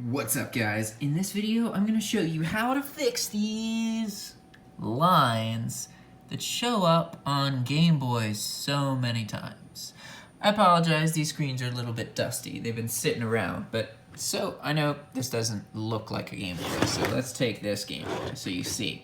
What's up, guys? In this video, I'm going to show you how to fix these lines that show up on Gameboys so many times. I apologize, these screens are a little bit dusty. They've been sitting around, but so I know this doesn't look like a Gameboy, so let's take this Gameboy so you see.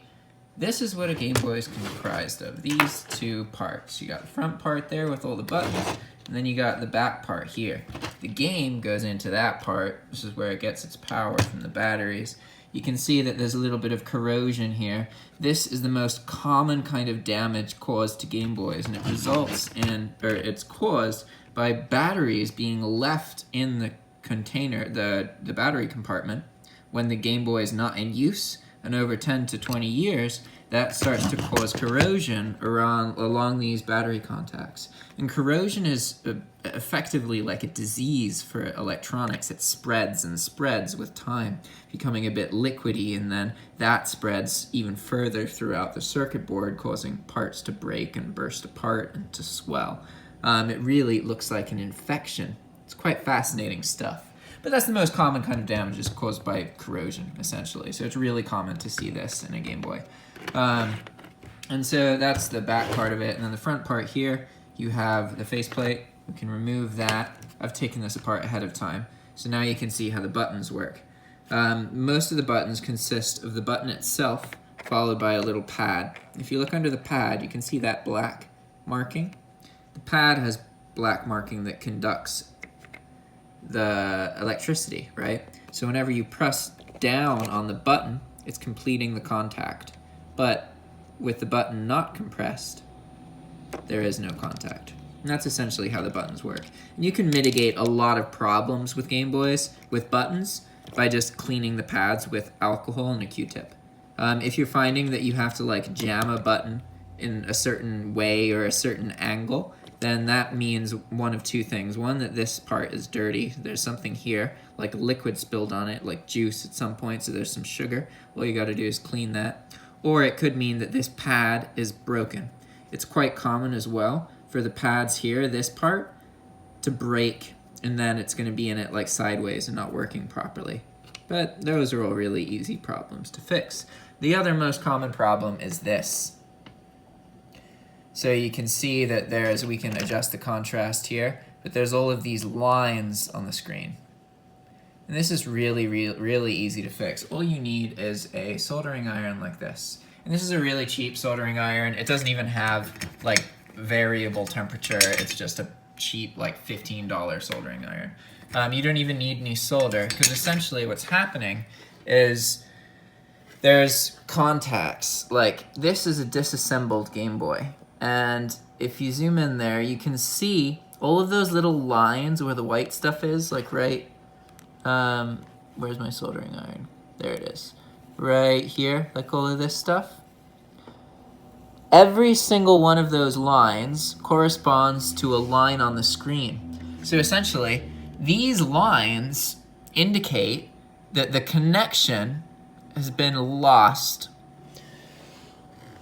This is what a Gameboy is comprised of, these two parts. You got the front part there with all the buttons, and then you got the back part here. The game goes into that part. This is where it gets its power from the batteries. You can see that there's a little bit of corrosion here. This is the most common kind of damage caused to Gameboys, and it results in, or it's caused by batteries being left in the container, the battery compartment, when the Gameboy is not in use. And over 10 to 20 years, that starts to cause corrosion along these battery contacts. And corrosion is effectively like a disease for electronics. It spreads and spreads with time, becoming a bit liquidy, and then that spreads even further throughout the circuit board, causing parts to break and burst apart and to swell. It really looks like an infection. It's quite fascinating stuff. But that's the most common kind of damage, is caused by corrosion, essentially. So it's really common to see this in a Gameboy. And so that's the back part of it. And then the front part here, you have the faceplate. We can remove that. I've taken this apart ahead of time. So now you can see how the buttons work. Most of the buttons consist of the button itself, followed by a little pad. If you look under the pad, you can see that black marking. The pad has black marking that conducts the electricity, right? So whenever you press down on the button, it's completing the contact. But with the button not compressed, there is no contact. And that's essentially how the buttons work. And you can mitigate a lot of problems with Gameboys with buttons by just cleaning the pads with alcohol and a Q-tip. If you're finding that you have to like jam a button in a certain way or a certain angle, then that means one of two things. One, that this part is dirty. There's something here, like liquid spilled on it, like juice at some point, so there's some sugar. All you gotta do is clean that. Or it could mean that this pad is broken. It's quite common as well for the pads here, this part, to break, and then it's gonna be in it like sideways and not working properly. But those are all really easy problems to fix. The other most common problem is this. So you can see that we can adjust the contrast here, but there's all of these lines on the screen. And this is really easy to fix. All you need is a soldering iron like this. And this is a really cheap soldering iron. It doesn't even have like variable temperature. It's just a cheap like $15 soldering iron. You don't even need any solder, because essentially what's happening is there's contacts. Like this is a disassembled Gameboy. And if you zoom in there, you can see all of those little lines where the white stuff is, like right, where's my soldering iron? There it is. Right here, like all of this stuff. Every single one of those lines corresponds to a line on the screen. So essentially, these lines indicate that the connection has been lost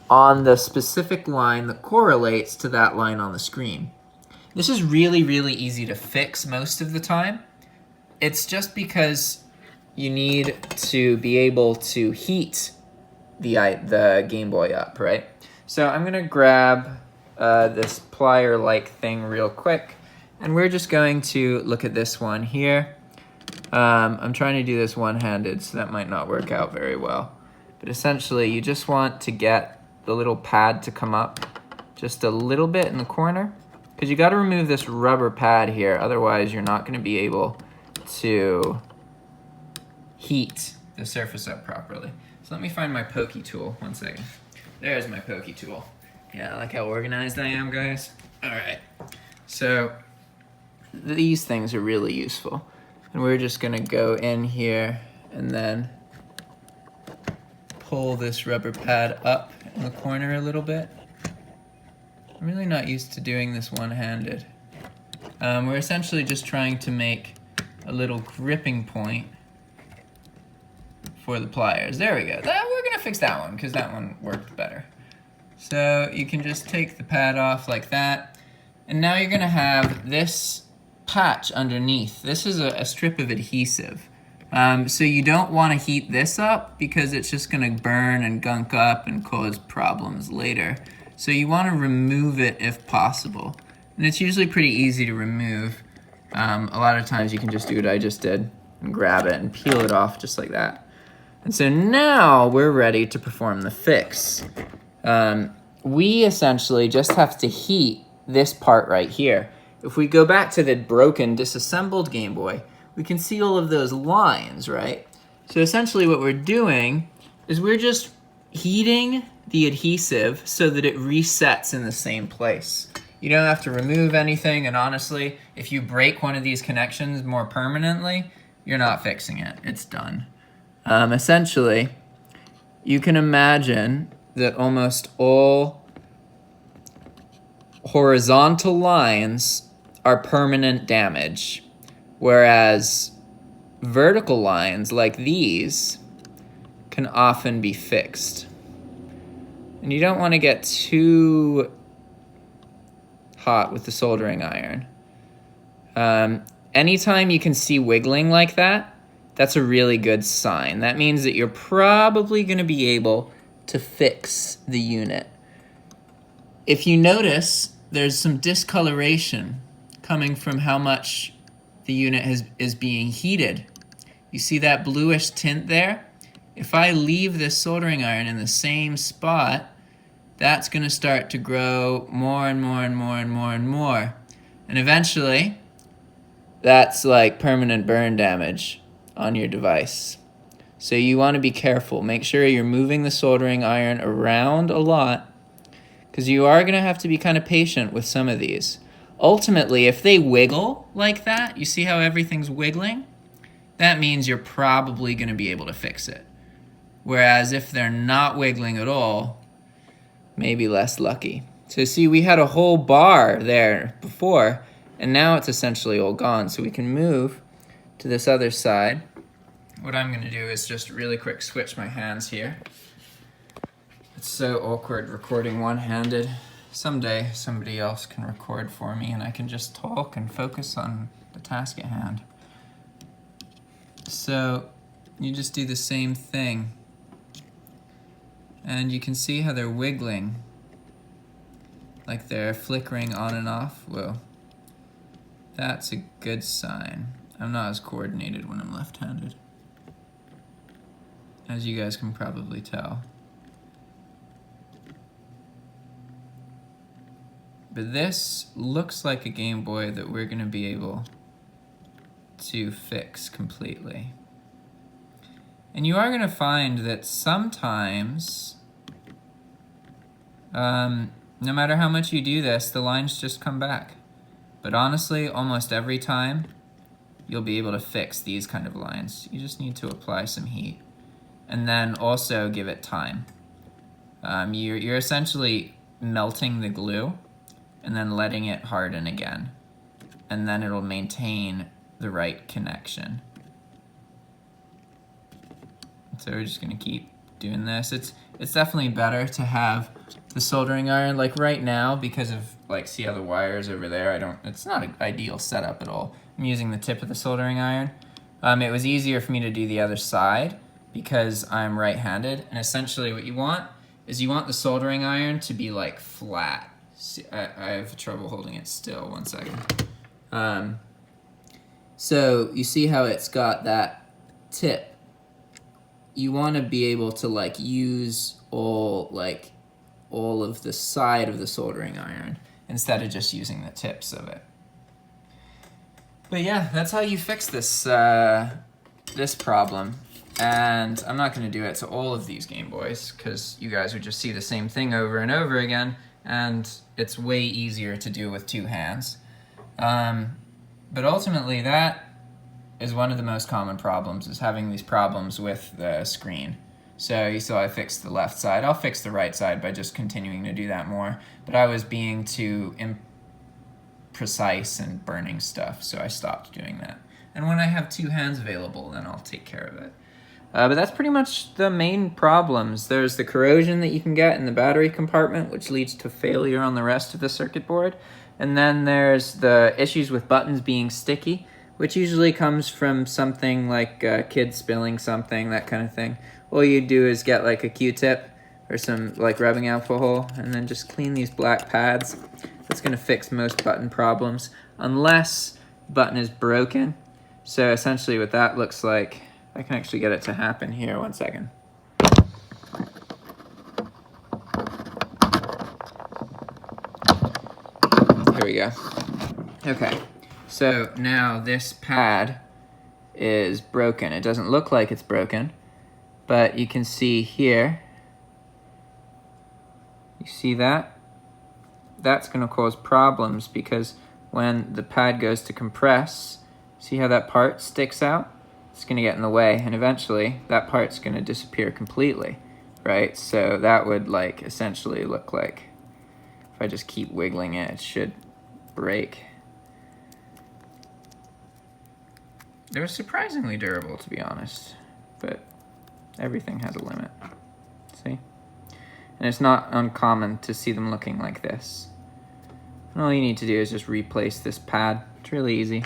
on the specific line that correlates to that line on the screen. This is really easy to fix most of the time. It's just because you need to be able to heat the Gameboy up, right? So I'm gonna grab this plier-like thing real quick, and we're just going to look at this one here. I'm trying to do this one-handed, so that might not work out very well. But essentially, you just want to get the little pad to come up just a little bit in the corner, because you got to remove this rubber pad here, otherwise you're not going to be able to heat the surface up properly. So let me find my pokey tool. One second. There's my pokey tool. Yeah, I like how organized I am, guys. All right, so these things are really useful, and we're just going to go in here and then pull this rubber pad up in the corner a little bit. I'm really not used to doing this one-handed. We're essentially just trying to make a little gripping point for the pliers. There we go. We're gonna fix that one because that one worked better. So you can just take the pad off like that, and now you're gonna have this patch underneath. This is a strip of adhesive. So you don't want to heat this up because it's just going to burn and gunk up and cause problems later. So you want to remove it if possible. And it's usually pretty easy to remove. A lot of times you can just do what I just did and grab it and peel it off just like that. And so now we're ready to perform the fix. We essentially just have to heat this part right here. If we go back to the broken, disassembled Game Boy, we can see all of those lines, right? So essentially what we're doing is we're just heating the adhesive so that it resets in the same place. You don't have to remove anything, and honestly, if you break one of these connections more permanently, you're not fixing it. It's done. Essentially, you can imagine that almost all horizontal lines are permanent damage, whereas vertical lines like these can often be fixed. And you don't want to get too hot with the soldering iron. Anytime you can see wiggling like that, that's a really good sign. That means that you're probably going to be able to fix the unit. If you notice, there's some discoloration coming from how much the unit is being heated. You see that bluish tint there? If I leave this soldering iron in the same spot, that's going to start to grow more and more and more and more and more. And eventually, that's like permanent burn damage on your device. So you want to be careful. Make sure you're moving the soldering iron around a lot, because you are going to have to be kind of patient with some of these. Ultimately, if they wiggle like that, you see how everything's wiggling? That means you're probably going to be able to fix it. Whereas if they're not wiggling at all, maybe less lucky. So see, we had a whole bar there before, and now it's essentially all gone. So we can move to this other side. What I'm going to do is just really quick switch my hands here. It's so awkward recording one-handed. Someday somebody else can record for me and I can just talk and focus on the task at hand. So you just do the same thing. And you can see how they're wiggling, like they're flickering on and off. Whoa, that's a good sign. I'm not as coordinated when I'm left-handed, as you guys can probably tell. But this looks like a Game Boy that we're going to be able to fix completely. And you are going to find that sometimes, no matter how much you do this, the lines just come back. But honestly, almost every time, you'll be able to fix these kind of lines. You just need to apply some heat. And then also give it time. You're essentially melting the glue and then letting it harden again. And then it'll maintain the right connection. So we're just gonna keep doing this. It's definitely better to have the soldering iron like right now because of like, see how the wires over there? It's not an ideal setup at all. I'm using the tip of the soldering iron. It was easier for me to do the other side because I'm right-handed, and essentially what you want is you want the soldering iron to be like flat. See, I have trouble holding it still, 1 second. So you see how it's got that tip? You want to be able to like use all of the side of the soldering iron instead of just using the tips of it. But yeah, that's how you fix this this problem. And I'm not going to do it to all of these Game Boys because you guys would just see the same thing over and over again, and it's way easier to do with 2 hands. But ultimately, that is one of the most common problems, is having these problems with the screen. So you saw I fixed the left side. I'll fix the right side by just continuing to do that more. But I was being too imprecise and burning stuff, so I stopped doing that. And when I have 2 hands available, then I'll take care of it. But that's pretty much the main problems. There's the corrosion that you can get in the battery compartment, which leads to failure on the rest of the circuit board. And then there's the issues with buttons being sticky, which usually comes from something like a kid spilling something, that kind of thing. All you do is get like a Q-tip or some like rubbing alcohol and then just clean these black pads. That's gonna fix most button problems, unless button is broken. So essentially what that looks like, I can actually get it to happen here, 1 second. Here we go. Okay, so now this pad is broken. It doesn't look like it's broken, but you can see here, you see that? That's gonna cause problems because when the pad goes to compress, see how that part sticks out? It's gonna get in the way, and eventually that part's gonna disappear completely, right? So that would like essentially look like, if I just keep wiggling it, it should break. They're surprisingly durable, to be honest, but everything has a limit, see? And it's not uncommon to see them looking like this. And all you need to do is just replace this pad. It's really easy.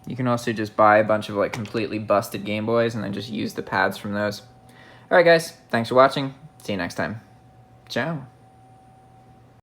You can also just buy a bunch of like completely busted Game Boys and then just use the pads from those. All right, guys, thanks for watching. See you next time. Ciao.